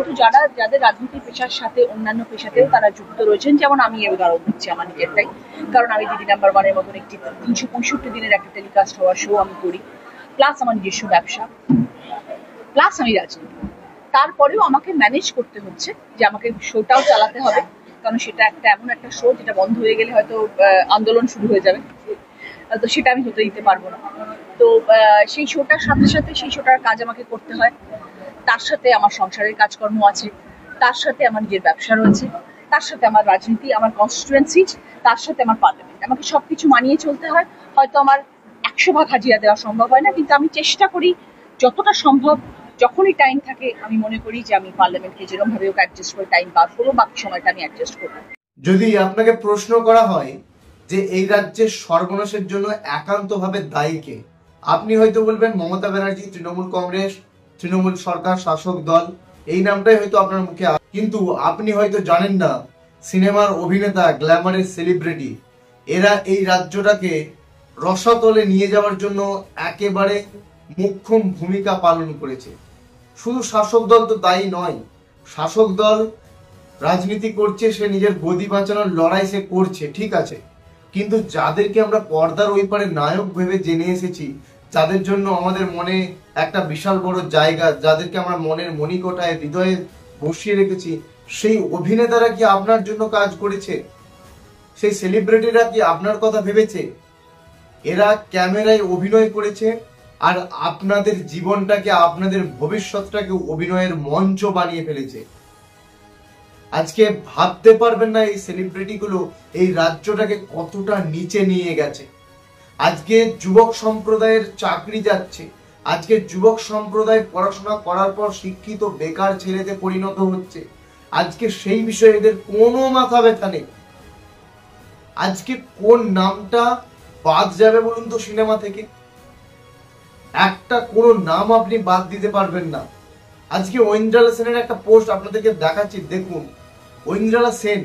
কিন্তু যাদের রাজনীতির পেশার সাথে অন্যান্য পেশাতেও তারা যুক্ত রয়েছেন, যেমন আমি এবার দিচ্ছি আমার নিজেরটাই, কারণ আমি দিদি নাম্বার ওয়ানের মতন একটি 365 দিনের একটা টেলিকাস্ট হওয়ার শো আমি করি, প্লাস আমার নিজস্ব ব্যবসা, প্লাস আমি রাজনীতি। তারপরেও আমাকে ম্যানেজ করতে হচ্ছে যে আমাকে শোটাও চালাতে হবে, কারণ সেটা এমন একটা শো যেটা বন্ধ হয়ে গেলে হয়তো আন্দোলন শুরু হয়ে যাবে, তো সেটা আমি হতে দিতে পারবো না। তো সেই শোটার সাথে সাথে সেই শোটার কাজ আমাকে করতে হয়, তার সাথে আমার সংসারের কাজকর্ম আছে, তার সাথে আমার নিজের ব্যবসা রয়েছে, তার সাথে আমার রাজনীতি, আমার কনস্টিটুয়েন্সি, তার সাথে আমার পার্লামেন্ট, আমাকে সবকিছু মানিয়ে চলতে হয়। হয়তো আমার 100 ভাগ হাজিরা দেওয়া সম্ভব হয় না, কিন্তু আমি চেষ্টা করি যতটা সম্ভব, যখনই টাইম থাকে আমি মনে করি যে আমি পার্লামেন্টকে যেরকম ভাবে অ্যাডজাস্ট করে টাইম বার করবো, বাকি সময়টা আমি অ্যাডজাস্ট করবো। যদি আপনাকে প্রশ্ন করা হয় যে এই রাজ্যের সর্বনাশের জন্য একান্তভাবে দায়ী কে, আপনি হয়তো বলবেন মমতা ব্যানার্জি, তৃণমূল কংগ্রেস, তৃণমূল সরকার, শাসক দল, এই নামটাই হয়তো আপনার মুখে, কিন্তু আপনি হয়তো জানেন না সিনেমার অভিনেতা, গ্ল্যামারের সেলিব্রিটি, এরা এই রাজ্যটাকে রসাতলে নিয়ে যাওয়ার জন্য একেবারে মোক্ষম ভূমিকা পালন করেছে। শুধু শাসক দল তো দায়ী নয়, শাসক দল রাজনীতি করছে, সে নিজের গদি বাঁচানোর লড়াই সে করছে, ঠিক আছে, কিন্তু যাদেরকে আমরা পর্দার ওই পারে নায়ক ভেবে জেনে এসেছি, যাদের জন্য আমাদের মনে একটা বিশাল বড় জায়গা, যাদেরকে আমরা মনের মণিকোঠায় হৃদয়ে বসিয়ে রেখেছি, সেই অভিনেতারা কি আপনার জন্য কাজ করেছে? সেই সেলিব্রিটিরা কি আপনার কথা ভেবেছে? এরা ক্যামেরায় অভিনয় করেছে আর আপনাদের জীবনটাকে, আপনাদের ভবিষ্যৎটাকে অভিনয়ের মঞ্চ বানিয়ে ফেলেছে। আজকে ভাবতে পারবেন না এই সেলিব্রিটি গুলো এই রাজ্যটাকে কতটা নিচে নিয়ে গেছে। আজকে যুবক সম্প্রদায়ের চাকরি যাচ্ছে, আজকে যুবক সম্প্রদায় পড়াশোনা করার পর শিক্ষিত বেকার ছেলেতে পরিণত হচ্ছে। আজকে সেই বিষয়ে এদের কোনো মাথা ব্যথা নেই। আজকে কোন নামটা বাদ যাবে বলুন তো সিনেমা থেকে? একটা কোনো নাম আপনি বাদ দিতে পারবেন না। আজকে ঐন্দ্রালা সেনের একটা পোস্ট আপনাদেরকে দেখাচ্ছি, দেখুন। ঐন্দ্রালা সেন,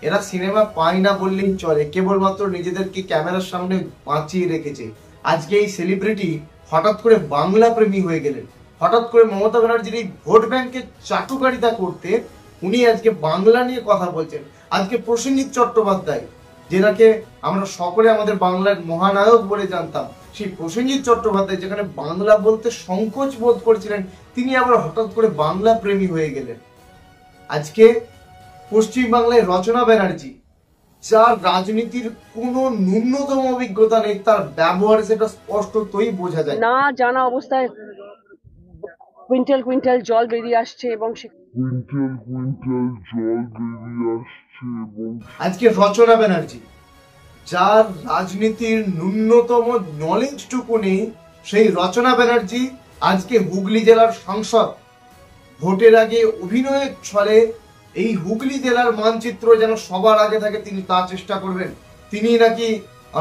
এরা সিনেমা পায় না বললেই চলে, কেবলমাত্র নিজেদেরকে ক্যামেরার সামনে বাঁচিয়ে রেখেছে। আজকে এই সেলিব্রিটি হঠাৎ করে বাংলা প্রেমী হয়ে গেলেন, হঠাৎ করে মমতা ব্যানার্জির এই ভোট ব্যাংকের চাটুকারিতা করতে উনি আজকে বাংলা নিয়ে কথা বলছেন। আজকে প্রসেনজিৎ চট্টোপাধ্যায়, যেনাকে আমরা সকলে আমাদের বাংলার মহানায়ক বলে জানতাম, সেই প্রসেনজিৎ চট্টোপাধ্যায় যেখানে বাংলা বলতে সংকোচ বোধ করেছিলেন, তিনি আবার হঠাৎ করে বাংলা প্রেমী হয়ে গেলেন। আজকে পশ্চিম বাংলায় রচনা ব্যানার্জি, যার রাজনীতির কোনো ন্যূনতম অভিজ্ঞতা নেই, তার ব্যবহারে সেটা স্পষ্টতই বোঝা যায়। না জানা অবস্থায় কুইন্টাল কুইন্টাল জল বেরিয়ে আসছে এবং আজকে রচনা ব্যানার্জি, যার রাজনীতির ন্যূনতম নলেজটুকু নেই, সেই রচনা ব্যানার্জি আজকে হুগলি জেলার সাংসদ। ভোটের আগে অভিনয়ের ছলে এই হুগলি জেলার মানচিত্র যেন সবার আগে থাকে, তিনি তা চেষ্টা করবেন। তিনি নাকি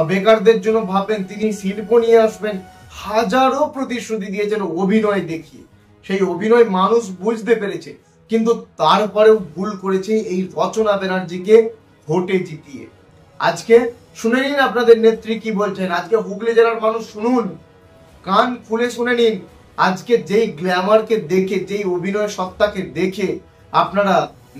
বেকারদের জন্য ভাববেন, তিনি শিল্প নিয়ে আসবেন, হাজারো প্রতিশ্রুতি দিয়েছেন অভিনয় দেখিয়ে। সেই অভিনয় মানুষ বুঝতে পেরেছে, কিন্তু তারপরেও ভুল করেছে এই রচনা ব্যানার্জিকে ভোটে জিতিয়ে। আজকে শুনে নিন আপনাদের নেত্রী কি বলছেন। আজকে হুগলি জেলার মানুষ শুনুন, কান খুলে শুনে নিন। আজকে যেই গ্ল্যামারকে দেখে, যেই অভিনয় সত্তাকে দেখে আপনারা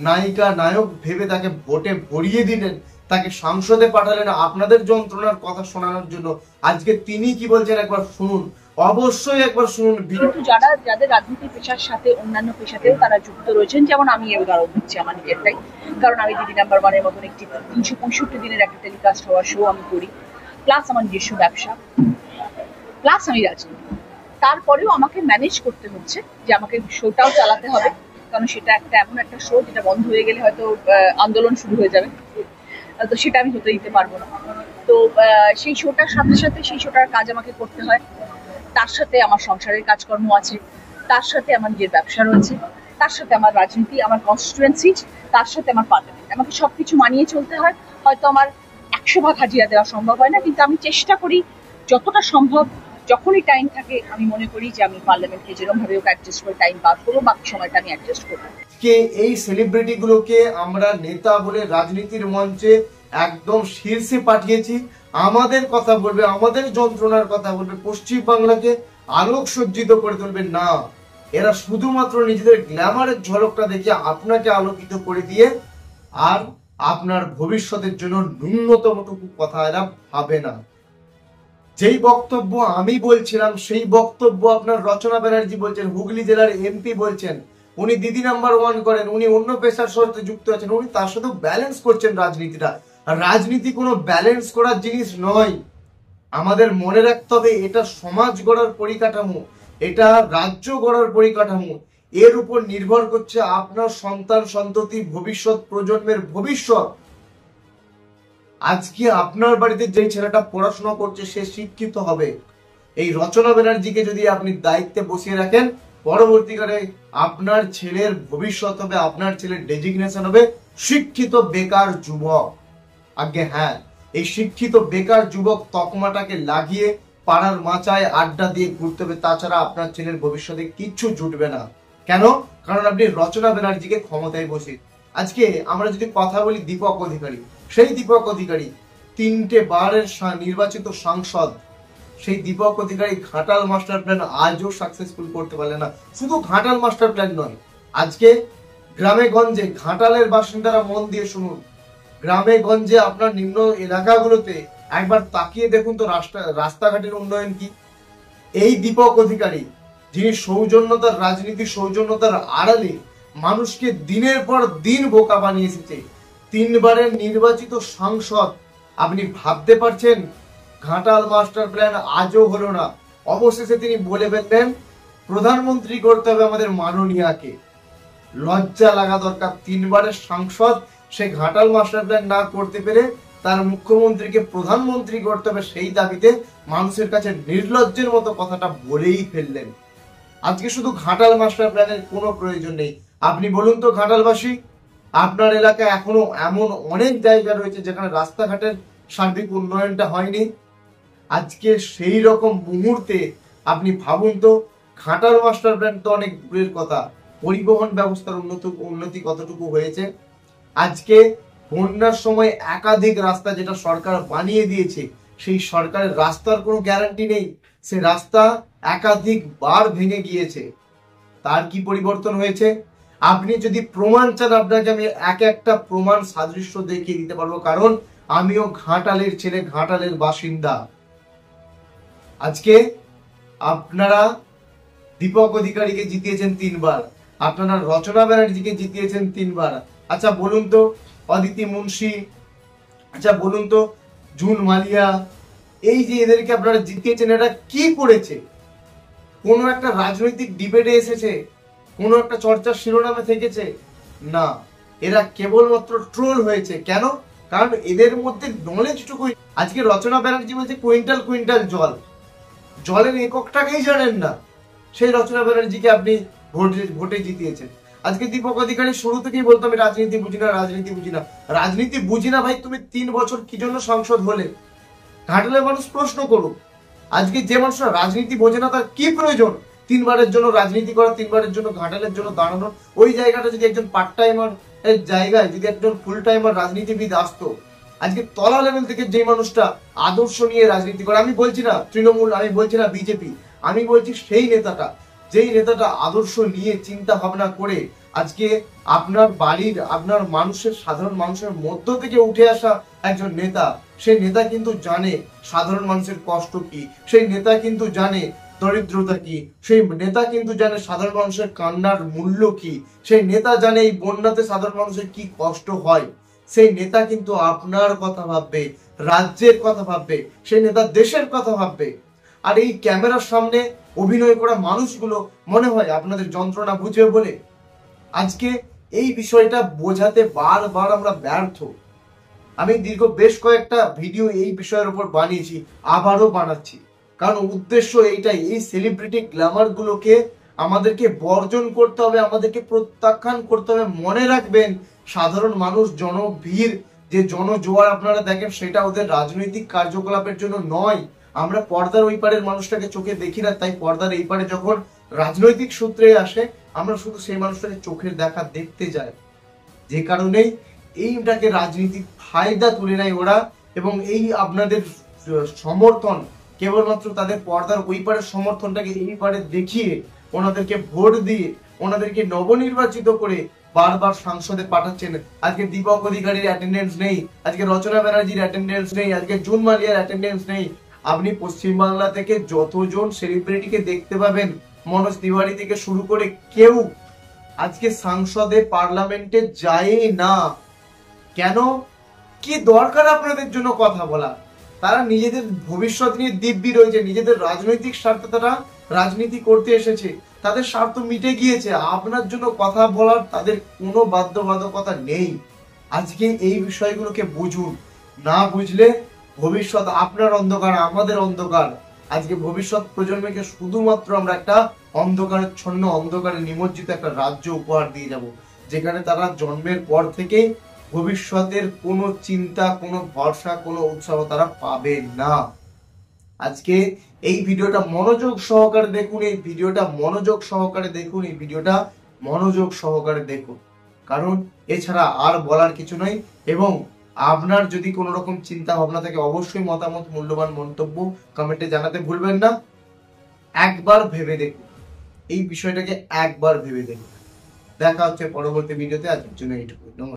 নায়িকা নায়ক ভেবে তাকে ভোটে ভরিয়ে দিলেন, তাকে সংসদে পাঠালেন আপনাদের যন্ত্রণার কথা শোনানোর জন্য, আজকে তিনি কি বলছেন একবার শুনুন, অবশ্যই একবার শুনুন। কিন্তু যাদের রাজনীতির পেশার সাথে অন্যান্য পেশাতেও তারা যুক্ত রয়েছেন, যেমন আমি এবার দিচ্ছি আমার নিজেরটাই, কারণ আমি দিদি নাম্বার ওয়ানের মতন একটি 365 দিনের একটা টেলিকাস্ট হওয়ার শো আমি করি, প্লাস আমার নিজস্ব ব্যবসা, প্লাস আমি রাজনীতি। তারপরেও আমাকে ম্যানেজ করতে হচ্ছে যে আমাকে শোটাও চালাতে হবে, কারণ সেটা এমন একটা শো যেটা বন্ধ হয়ে গেলে হয়তো আন্দোলন শুরু হয়ে যাবে, তো সেটা আমি হতে দিতে পারবো না। তো সেই শোটার সাথে সাথে সেই শোটার কাজ আমাকে করতে হয়, তার সাথে আমার সংসারের কাজকর্ম আছে, তার সাথে আমার নিজের ব্যবসা রয়েছে, তার সাথে আমার রাজনীতি, আমার কনস্টিটুয়েন্সি, তার সাথে আমার পার্লামেন্ট, আমাকে সবকিছু মানিয়ে চলতে হয়। হয়তো আমার 100 ভাগ হাজিরা দেওয়া সম্ভব হয় না, কিন্তু আমি চেষ্টা করি যতটা সম্ভব, যখনই টাইম থাকে আমি মনে করি যে আমি পার্লামেন্টকে যেরকম ভাবে অ্যাডজাস্ট করে টাইম বার করবো, বাকি সময়টা আমি অ্যাডজাস্ট করবো। কে এই সেলিব্রিটি গুলোকে আমরা নেতা বলে রাজনীতির মঞ্চে একদম শীর্ষে পাঠিয়েছি, আমাদের কথা বলবে, আমাদের যন্ত্রণার কথা বলবে, পশ্চিম বাংলাকে আলোক সজ্জিত করে তুলবে না। এরা শুধুমাত্র নিজেদের গ্ল্যামারের ঝলকটা দেখে আপনাকে আলোকিত করে দিয়ে আর আপনার ভবিষ্যতের জন্য ন্যূনতমটুকু কথা এরা ভাবে না। যেই বক্তব্য আমি বলছিলাম সেই বক্তব্য আপনার রচনা ব্যানার্জি বলছেন, হুগলি জেলার এমপি বলছেন। উনি দিদি নাম্বার 1 করেন, উনি অন্য পেশার সাথে যুক্ত আছেন, উনি তার সাথে ব্যালেন্স করছেন রাজনীতিটা। রাজনীতি কোনো ব্যালেন্স করার জিনিস নয়। আমাদের মনে রাখতে হবে এটা সমাজ গড়ার পরিকাঠামো, এটা রাজ্য গড়ার পরিকাঠামো। এর উপর নির্ভর করছে আপনার সন্তান সন্ততি, ভবিষ্যৎ প্রজন্মের ভবিষ্যৎ। আজকে আপনার বাড়িতে যে ছেলেটা পড়াশোনা করছে সে শিক্ষিত হবে। এই রচনা ব্যানার্জিকে যদি আপনি দায়িত্বে বসিয়ে রাখেন, পরবর্তীকালে আপনার ছেলের ভবিষ্যৎ হবে, আপনার ছেলের ডেজিগনেশন হবে শিক্ষিত বেকার যুবক। আগে হ্যাঁ, এই শিক্ষিত বেকার যুবক তকমাটাকে লাগিয়ে পাড়ার মাচায় আড্ডা দিয়ে ঘুরতে হবে, তাছাড়া আপনার ছেলের ভবিষ্যতে কিচ্ছু জুটবে না। কেন? কারণ আপনি রচনা ব্যানার্জিকে ক্ষমতায় বসে। আজকে আমরা যদি কথা বলি দীপক অধিকারী, সেই দীপক অধিকারী 3টে বারের নির্বাচিত সাংসদ, সেই দীপক অধিকারী ঘাটাল মাস্টার প্ল্যান আজও সাকসেসফুল করতে পারলেন না। শুধু ঘাটাল মাস্টার প্ল্যান নয়, আজকে গ্রামে গঞ্জে ঘাটালের বাসিন্দারা মন দিয়ে শুনুন, গ্রামে গঞ্জে আপনার নিম্ন এলাকাগুলোতে একবার তাকিয়ে দেখুন তো রাস্তাঘাটের উন্নয়ন কি। এই দীপক অধিকারী, যিনি সৌজন্যতার রাজনীতি, সৌজন্যতার আড়ালে মানুষকে দিনের পর দিন বোকা বানিয়ে এসেছে, 3 বারের নির্বাচিত সাংসদ, আপনি ভাবতে পারছেন ঘাটাল মাস্টার প্ল্যান আজও হলো না। অবশেষে তিনি বলে ফেললেন প্রধানমন্ত্রী করতে হবে আমাদের মাননীয়াকে। লজ্জা লাগা দরকার। 3 বারের সাংসদ সে ঘাটাল মাস্টার প্ল্যান না করতে পেরে তার মুখ্যমন্ত্রীকে প্রধানমন্ত্রী করতে হবে সেই দাবিতে মানুষের কাছে নির্লজ্জের মতো কথাটা বলেই ফেললেন। আজকে শুধু ঘাটাল মাস্টার প্ল্যানের কোনো প্রয়োজন নেই। আপনি বলুন তো ঘাটালবাসী, আপনার এলাকায় এখনো এমন অনেক জায়গা রয়েছে যেখানে রাস্তাঘাটের সার্বিক উন্নয়নটা হয়নি। আজকে সেই রকম মুহূর্তে আপনি ভাবুন তো, ঘাটাল মাস্টার প্ল্যান তো অনেক দূরের কথা, পরিবহন ব্যবস্থার উন্নতি কতটুকু হয়েছে। আজকে বন্যার সময় একাধিক রাস্তা যেটা সরকার বানিয়ে দিয়েছে, সেই সরকারের রাস্তার কোনো গ্যারান্টি নেই, সে রাস্তা একাধিক বার ভেঙে গিয়েছে। তার কি পরিবর্তন হয়েছে? আপনি যদি প্রমাণ চান, আপনাকে আমি একটা প্রমাণ সাদৃশ্য দেখিয়ে দিতে পারবো, কারণ আমিও ঘাটালের ছেলে, ঘাটালের বাসিন্দা। আজকে আপনারা দীপক অধিকারীকে জিতিয়েছেন 3 বার, আপনারা রচনা ব্যানার্জিকে জিতিয়েছেন 3 বার। আচ্ছা বলুন তো অদিতি মুন্সি, আচ্ছা বলুন তো জুন মালিয়া, এই যে এদেরকে আপনারা জিতিয়েছেন, এরা কি করেছে? কোনো একটা রাজনৈতিক ডিবেটে এসেছে? কোনো একটা চর্চার শিরোনামে থেকেছে? না, এরা কেবলমাত্র ট্রোল হয়েছে। কেন? কারণ এদের মধ্যে নলেজটুকুই। আজকে রচনা ব্যানার্জি বলছে কুইন্টাল কুইন্টাল জল, জলের এককটাকেই জানেন না, সেই রচনা ব্যানার্জিকে আপনি ভোটে জিতিয়েছেন। আজকে দীপক অধিকারী শুরু থেকেই বলতো আমি রাজনীতি বুঝি না, রাজনীতি বুঝি না। রাজনীতি বুঝি না ভাই, তুমি 3 বছর কি জন্য সংসদ হলে? ঘাটালের মানুষ প্রশ্ন করুক। আজকে যে মানুষরা রাজনীতি বোঝে না তার কি প্রয়োজন 3 বারের জন্য রাজনীতি করা, 3 বারের জন্য ঘাটালের জন্য দাঁড়ানো? ওই জায়গাটা যদি একজন পার্ট টাইমার এর জায়গায় যদি একজন ফুল টাইমার রাজনীতিবিদ আসতো, আজকে তলা লেভেল থেকে যে মানুষটা আদর্শ নিয়ে রাজনীতি করে, আমি বলছি না তৃণমূল, আমি বলছি না বিজেপি, আমি বলছি সেই নেতাটা, যেই নেতাটা আদর্শ নিয়ে চিন্তা ভাবনা করে আজকে আপনার বাড়ির, আপনার মানুষের, সাধারণ মানুষের মধ্য থেকে উঠে আসা একজন নেতা, সেই নেতা কিন্তু জানে সাধারণ মানুষের কষ্ট কি, সেই নেতা কিন্তু জানে দরিদ্রতা কি, সেই নেতা কিন্তু জানে সাধারণ মানুষের কান্নার মূল্য কি, সেই নেতা জানে এই বন্যাতে সাধারণ মানুষের কি কষ্ট হয়। সেই নেতা কিন্তু আপনার কথা ভাববে, রাজ্যের কথা ভাববে, সেই নেতা দেশের কথা ভাববে। আর এই ক্যামেরার সামনে অভিনয় করা মানুষগুলো মনে হয় আপনাদের যন্ত্রণা বুঝবে বলে। আজকে এই বিষয়টা বোঝাতে বারবার আমরা ব্যর্থ। আমি বেশ কয়েকটা ভিডিও এই বিষয়ের উপর বানিয়েছি, আবারও বানাচ্ছি, কারণ উদ্দেশ্য এইটাই, এই সেলিব্রিটি গ্ল্যামার গুলোকে আমাদেরকে বর্জন করতে হবে, আমাদেরকে প্রত্যাখ্যান করতে হবে। মনে রাখবেন, সাধারণ মানুষ, জনভিড়, যে জনজোয়ার আপনারা দেখেন, সেটা ওদের রাজনৈতিক কার্যকলাপের জন্য নয়। আমরা পর্দার ওই পারের মানুষটাকে চোখে দেখি না, তাই পর্দার এই পারে যখন রাজনৈতিক সূত্রে আসে, আমরা শুধু সেই মানুষটাকে চোখের দেখা দেখতে যাই। যে কারণেই এইটাকে রাজনীতিক ফায়দা তুলে নেয় ওরা, এবং এই আপনাদের সমর্থন কেবলমাত্র তাদের পর্দার ওই পারের সমর্থনটাকে এই পারে দেখিয়ে ওনাদেরকে ভোট দিয়ে, ওনাদেরকে নবনির্বাচিত করে বারবার সংসদে পাঠাচ্ছেন। আজকে দীপক অধিকারীর অ্যাটেন্ডেন্স নেই, আজকে রচনা ব্যানার্জির অ্যাটেন্ডেন্স নেই, আজকে জুন মালিয়ার অ্যাটেন্ডেন্স নেই। আপনি পশ্চিমবাংলা থেকে যতজন সেলিব্রিটিকে দেখতে পাবেন, মনোজ তিওয়ারি থেকে শুরু করে কেউ আজকে সংসদে পার্লামেন্টে যায় না। কেন? কি দরকার আপনাদের জন্য কথা বলা? তারা নিজেদের ভবিষ্যৎ নিয়ে দিব্যি রয়েছে, নিজেদের রাজনৈতিক স্বার্থে তারা রাজনীতি করতে এসেছে, তাদের স্বার্থ মিটে গিয়েছে। আপনার জন্য কথা বলার তাদের কোনো বাধ্যবাধকতা নেই। আজকে এই বিষয়গুলোকে বুঝুন, না বুঝলে ভবিষ্যৎ আপনার অন্ধকার, আমাদের অন্ধকার। আজকে ভবিষ্যৎ প্রজন্মকে শুধুমাত্র আমরা একটা অন্ধকারচ্ছন্ন, অন্ধকারে নিমজ্জিত একটা রাজ্য উপহার দিয়ে যাব, যেখানে তারা জন্মের পর থেকে ভবিষ্যতের কোনো চিন্তা, কোনো ভরসা, কোনো উৎসাহ তারা পাবে না। আজকে এই ভিডিওটা মনোযোগ সহকারে দেখুন, এই ভিডিওটা মনোযোগ সহকারে দেখুন, এই ভিডিওটা মনোযোগ সহকারে দেখুন, কারণ এছাড়া আর বলার কিছু নয়। এবং আপনার যদি কোনো রকম চিন্তা ভাবনা থাকে, অবশ্যই মতামত, মূল্যবান মন্তব্য কমেন্টে জানাতে ভুলবেন না। একবার ভেবে দেখুন, এই বিষয়টাকে একবার ভেবে দেখুন। দেখা হচ্ছে পরবর্তী ভিডিওতে। আজকের জন্য এইটুকু।